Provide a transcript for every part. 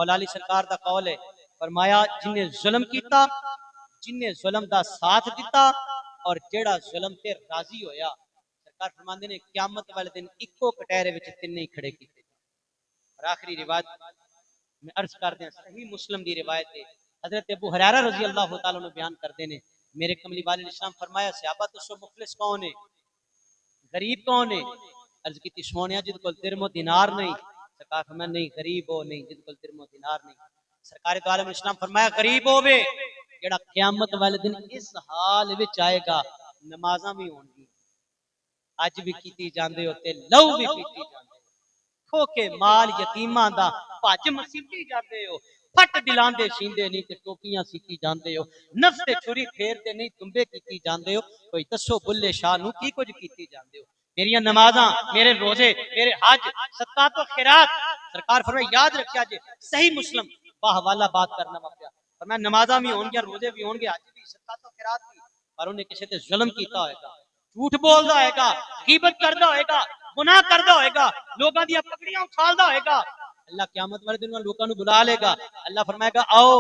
مولا علی سرکار دا قول ہے، فرمایا جن نے ظلم کیتا، جن نے ظلم دا ساتھ دیتا اور جیڑا ظلم تے راضی ہویا، سرکار فرماندے نے قیامت والے دن اکو کٹہرے وچ تینے ہی کھڑے کیتے۔ اور آخری روایت میں عرض کر دیں، صحیح مسلم دی روایت ہے، حضرت ابو ہریرہ رضی اللہ تعالیٰ عنہ بیان کرتے ہیں، میرے کملی والے نے اسلام فرمایا صحابہ تو مفلس کون ہے، غریب کون ہے؟ عرض کی سونیا جد کول درم و دینار نہیں، سرکار فرمایا نہیں غریب ہو نہیں جد کول درم و دینار نہیں۔ سرکار دو عالم اسلام فرمایا غریب ہوے جڑا قیامت والے دن اس حال وچ آئے گا، نمازاں بھی ہون گی، اج بھی کیتی جاندے ہو تے لو بھی پیتی جاندے ہو، کھو کے مال یتیماں دا بھج مسیتی جاندے ہو، پھٹ دلان دے سیندے نہیں تے ٹوپیاں سیتی جاندے ہو، نفس تے چھری پھیر تے نہیں تمبے کیتی جاندے ہو، کوئی دسو بلے شاہ نو کی کچھ کیتی جاندے ہو؟ میری نمازاں، میرے روزے، میرے حج، صدقات و خیرات، سرکار فرمایا یاد رکھیا جے، صحیح مسلم واہ والا بات کرنا پیا، فرمایا نمازاں بھی ہون گے، روزے بھی ہون گے، حج بھی، صدقات و خیرات بھی، پر انہیں کسی تے ظلم کیتا ہوئے گا، جھوٹ بولدا ہوئے گا، غیبت کردا ہوئے گا، گناہ کردا ہوئے گا، لوگاں دی پگڑیاں اچھالدا ہوئے گا، اللہ قیامت والے دن لوگاں نو بلا لے گا، اللہ فرمائے گا آؤ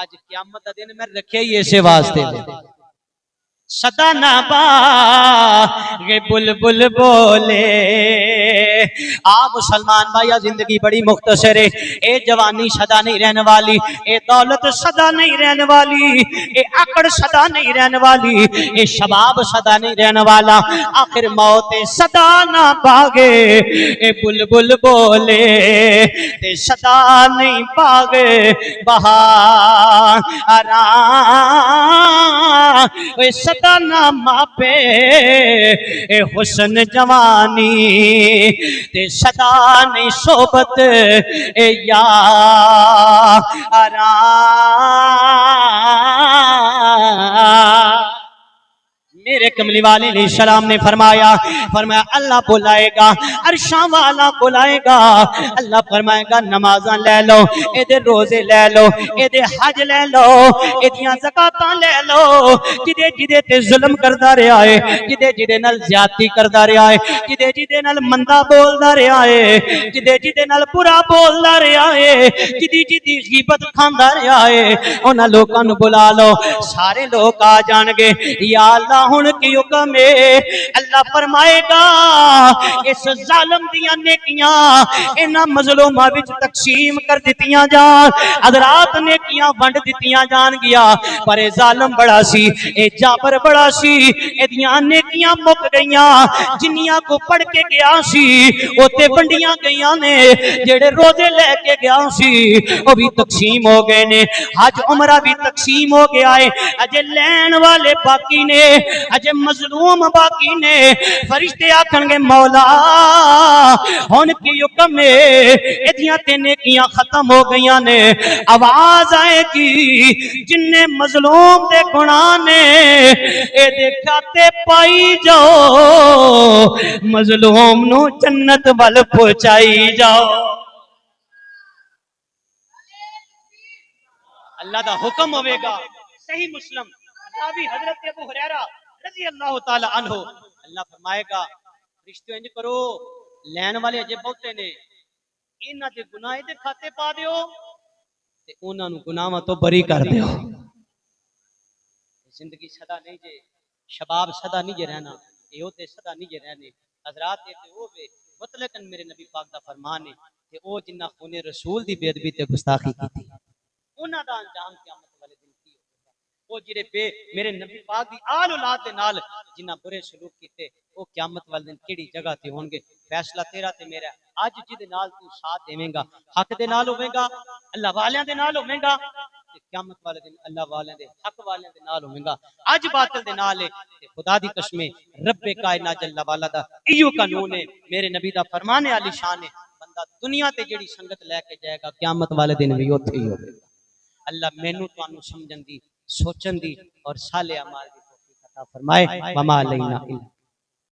آج قیامت دا دن میں رکھے ہی اسے واسطے صدا نہ باغ بلبل بولے۔ آ مسلمان بھائی زندگی بڑی مختصر ہے، اے جوانی سدا نہیں رہنے والی، اے دولت سدا نہیں رہنے والی، اے عقل سدا نہیں رہنے والی، اے شباب سدا نہیں رہنے والا، آخر موت سدا نہ باغے اے بلبل بولے تے سدا نہیں باغے بہار اے سدا نہ ماپے اے حسن جوانی تے سدا نہیں صحبت اے یار میرے کملی والے علیہ السلام نے فرمایا اللہ بلائے گا، عرشاں والا بلائے گا، اللہ فرمائے گا نمازاں لے لو، اے دے روزے لے لو، اے دے حج لے لو، اے دیاں زکاتاں لے لو، جدے جدے تے ظلم کردا رہیا ہے، جدے جدے نال زیادتی کردا رہیا ہے، جدے جدے نال مندا بولدا رہیا ہے، جدے جدے نال برا بولدا رہیا ہے، جدی جدی غیبت کھاندا رہیا ہے، انہاں لوکاں نو بلا لو، سارے لوگ آ جان گے، یا اللہ ہن کی حکم ہے، اللہ فرمائے گا اس ظالم دیاں نیکیاں انہاں مظلوماں وچ تقسیم کر دتیاں جان، حضرات نیکیاں ونڈ دتیاں جان گیا، پر اے ظالم بڑا سی، اے جابر بڑا سی، اے دیاں نیکیاں مک گئیاں، جنیاں کو پڑھ کے گیا سی اوتے ونڈیاں گئیاں نے، جڑے روزے لے کے گیا سی وہ بھی تقسیم ہو گئے نے، حج عمرہ بھی تقسیم ہو گیا ہے، اجے لین والے باقی نے، اجے مظلوم باقی نے، فرشتے آکھن گے مولا ہن کی حکم ہے، ایدیاں تے نیکیاں ختم ہو گئیاں نے، آواز آئے گی جن نے مظلوم دے گناہ نے اے دے کھاتے پائی جاؤ، مظلوم نو جنت وال پہنچائی جاؤ۔ اللہ دا حکم ہوئے گا، صحیح مسلم راوی حضرت ابو ہریرہ رضی اللہ تعالی عنہ، اللہ فرمائے گا رشتے انج کرو، لین والے اجے بہتے نے، انہاں دے گناہ دے کھاتے پا دیو تے انہاں نو گناہاں تو بری کر دیو۔ زندگی سدا نہیں جے، شباب سدا نہیں جے رہنا، یہ تے سدا نہیں جے رہنے، حضرات یہ تے وہ وے مطلقاً میرے نبی پاک دا فرمان ہے کہ او جنہ خون رسول دی بے ادبی تے گستاخی کی انہاں دا انجام قیامت والے دن کی ہوگا، وہ جڑے بے میرے نبی پاک دی آل اولاد دے نال جنہ برے سلوک کیتے وہ قیامت والے دن کیڑی جگہ تے ہون گے، فیصلہ تیرا تے میرا، اج جدے نال تو ساتھ دیویں گا حق دے نال ہوے گا، اللہ والیاں دے نال ہوے گا، قیامت والے دن اللہ والے دے حق والے دے نال ہوے گا، اج باطل دے نال ہے تے خدا دی قسم رب کائنات جل والا دا ایو قانون ہے، میرے نبی دا فرمان عالی شان ہے، بندہ دنیا تے جڑی سنگت لے کے جائے گا قیامت والے دن بھی اوتھے ہی ہوے گا۔ اللہ مینوں تانوں سمجھن دی، سوچن دی اور صالح اعمال دی توفیق عطا فرمائے، وما علینا